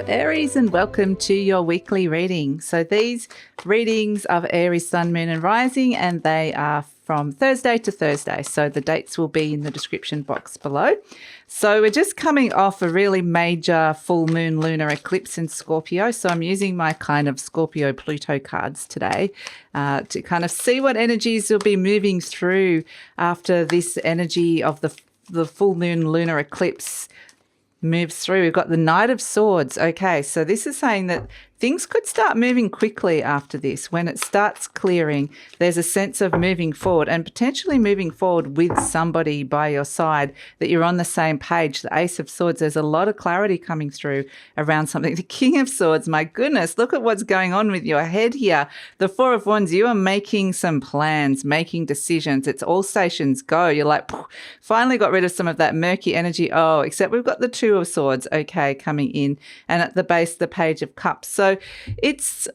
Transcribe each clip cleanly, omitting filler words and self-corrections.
Aries, and welcome to your weekly reading. So these readings are Aries, Sun, Moon and Rising, and they are from Thursday to Thursday. So the dates will be in the description box below. So we're just coming off a really major full moon lunar eclipse in Scorpio. So I'm using my kind of Scorpio Pluto cards today to kind of see what energies will be moving through after this energy of the full moon lunar eclipse moves through. We've got the Knight of Swords. Okay, so this is saying that things could start moving quickly after this. When it starts clearing, there's a sense of moving forward and potentially moving forward with somebody by your side that you're on the same page. The Ace of Swords, there's a lot of clarity coming through around something. The King of Swords, my goodness, look at what's going on with your head here. The Four of Wands, you are making some plans, making decisions. It's all stations go. You're like, finally got rid of some of that murky energy. Oh, except we've got the Two of Swords, okay, coming in. And at the base, the Page of Cups. So it's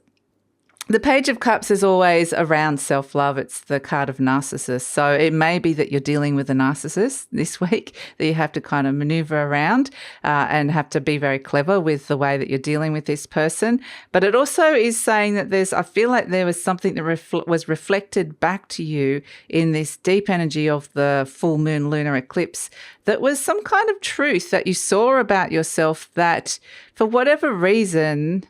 the Page of Cups is always around self-love. It's the card of narcissist. So it may be that you're dealing with a narcissist this week that you have to kind of maneuver around and have to be very clever with the way that you're dealing with this person. But it also is saying that I feel like there was something that was reflected back to you in this deep energy of the full moon lunar eclipse that was some kind of truth that you saw about yourself that for whatever reason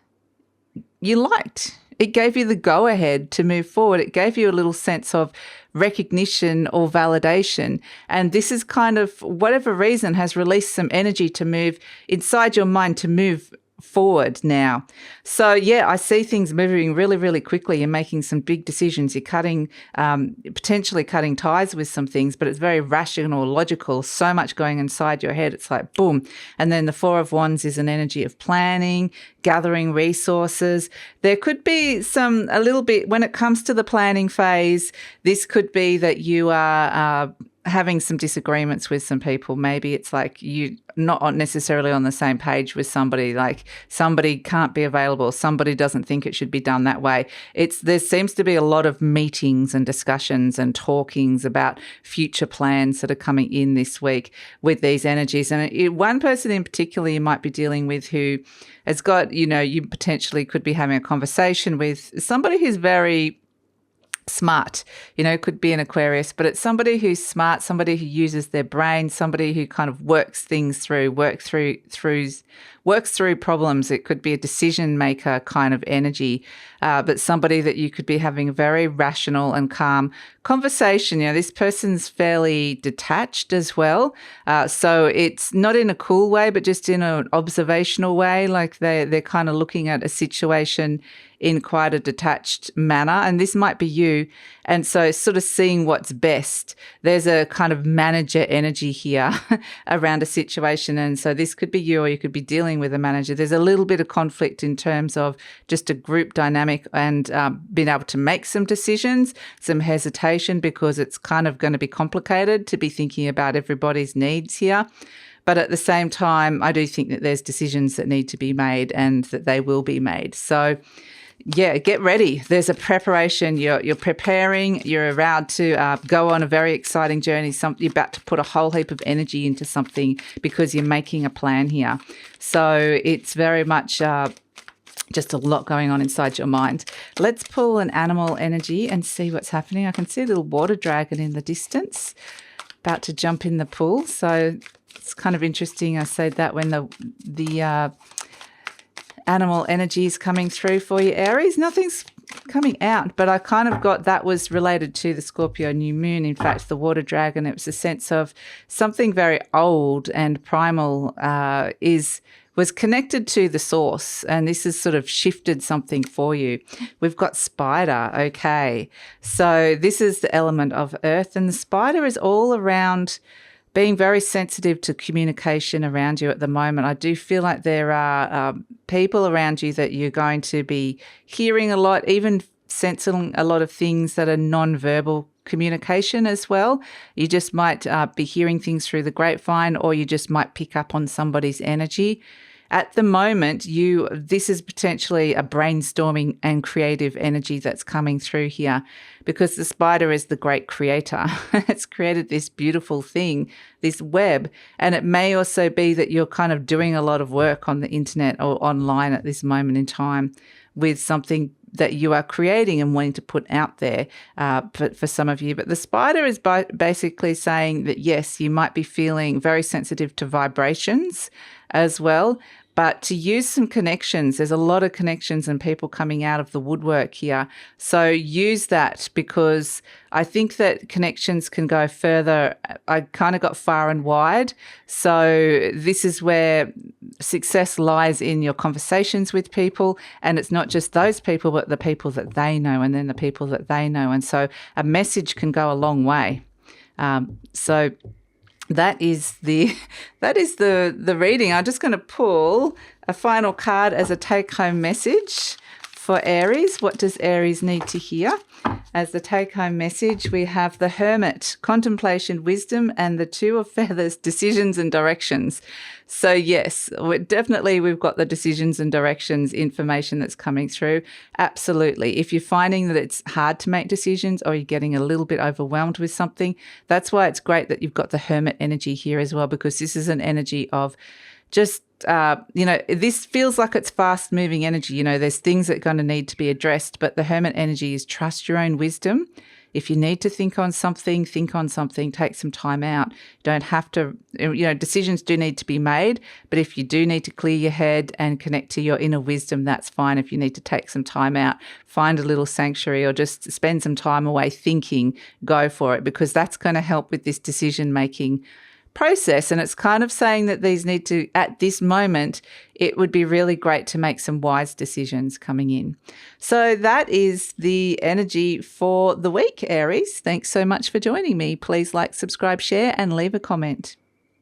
you liked. It gave you the go-ahead to move forward. It gave you a little sense of recognition or validation. And this is kind of, whatever reason, has released some energy to move inside your mind to move forward now. So yeah, I see things moving really, really quickly. You're making some big decisions. You're potentially cutting ties with some things, but it's very rational, logical, so much going inside your head. It's like boom. And then the Four of Wands is an energy of planning, gathering resources. There could be a little bit, when it comes to the planning phase, this could be that you are having some disagreements with some people. Maybe it's like you not necessarily on the same page with somebody, like somebody can't be available, somebody doesn't think it should be done that way. There seems to be a lot of meetings and discussions and talkings about future plans that are coming in this week with these energies. And one person in particular you might be dealing with who has got, you potentially could be having a conversation with somebody who's very smart, could be an Aquarius, but it's somebody who's smart, somebody who uses their brain, somebody who kind of works things through, works through problems. It could be a decision maker kind of energy, but somebody that you could be having a very rational and calm conversation. This person's fairly detached as well. So it's not in a cool way, but just in an observational way. Like they're kind of looking at a situation in quite a detached manner. And this might be you. And so sort of seeing what's best. There's a kind of manager energy here around a situation. And so this could be you, or you could be dealing with a manager. There's a little bit of conflict in terms of just a group dynamic and being able to make some decisions, some hesitation, because it's kind of going to be complicated to be thinking about everybody's needs here. But at the same time, I do think that there's decisions that need to be made and that they will be made. So yeah, get ready. There's a preparation. You're preparing. You're about to go on a very exciting journey. You're about to put a whole heap of energy into something because you're making a plan here. So it's very much just a lot going on inside your mind. Let's pull an animal energy and see what's happening. I can see a little water dragon in the distance about to jump in the pool. So it's kind of interesting. I said that when the animal energy is coming through for you, Aries. Nothing's coming out, but I kind of got that was related to the Scorpio new moon. In fact, the water dragon, it was a sense of something very old and primal was connected to the source, and this has sort of shifted something for you. We've got spider, okay. So this is the element of earth, and the spider is all around being very sensitive to communication around you at the moment. I do feel like there are people around you that you're going to be hearing a lot, even sensing a lot of things that are non-verbal communication as well. You just might be hearing things through the grapevine, or you just might pick up on somebody's energy. at the moment, this is potentially a brainstorming and creative energy that's coming through here, because the spider is the great creator. It's created this beautiful thing, this web. And it may also be that you're kind of doing a lot of work on the internet or online at this moment in time with something that you are creating and wanting to put out there for some of you. But the spider is basically saying that, yes, you might be feeling very sensitive to vibrations as well, but to use some connections. There's a lot of connections and people coming out of the woodwork here. So use that, because I think that connections can go further. I kind of got far and wide. So this is where success lies in your conversations with people. And it's not just those people, but the people that they know, and then the people that they know. And so a message can go a long way. So that is the reading. I'm just going to pull a final card as a take-home message for Aries. What does Aries need to hear? As the take-home message, we have the Hermit, contemplation, wisdom, and the Two of Feathers, decisions and directions. So yes, we've got the decisions and directions information that's coming through. Absolutely. If you're finding that it's hard to make decisions, or you're getting a little bit overwhelmed with something, that's why it's great that you've got the Hermit energy here as well, because this is an energy of just, this feels like it's fast moving energy. There's things that are going to need to be addressed, but the Hermit energy is trust your own wisdom. If you need to think on something, take some time out. You don't have to, decisions do need to be made, but if you do need to clear your head and connect to your inner wisdom, that's fine. If you need to take some time out, find a little sanctuary or just spend some time away thinking, go for it, because that's going to help with this decision-making process. And it's kind of saying that these need to, at this moment, it would be really great to make some wise decisions coming in. So that is the energy for the week, Aries. Thanks so much for joining me. Please like, subscribe, share, and leave a comment.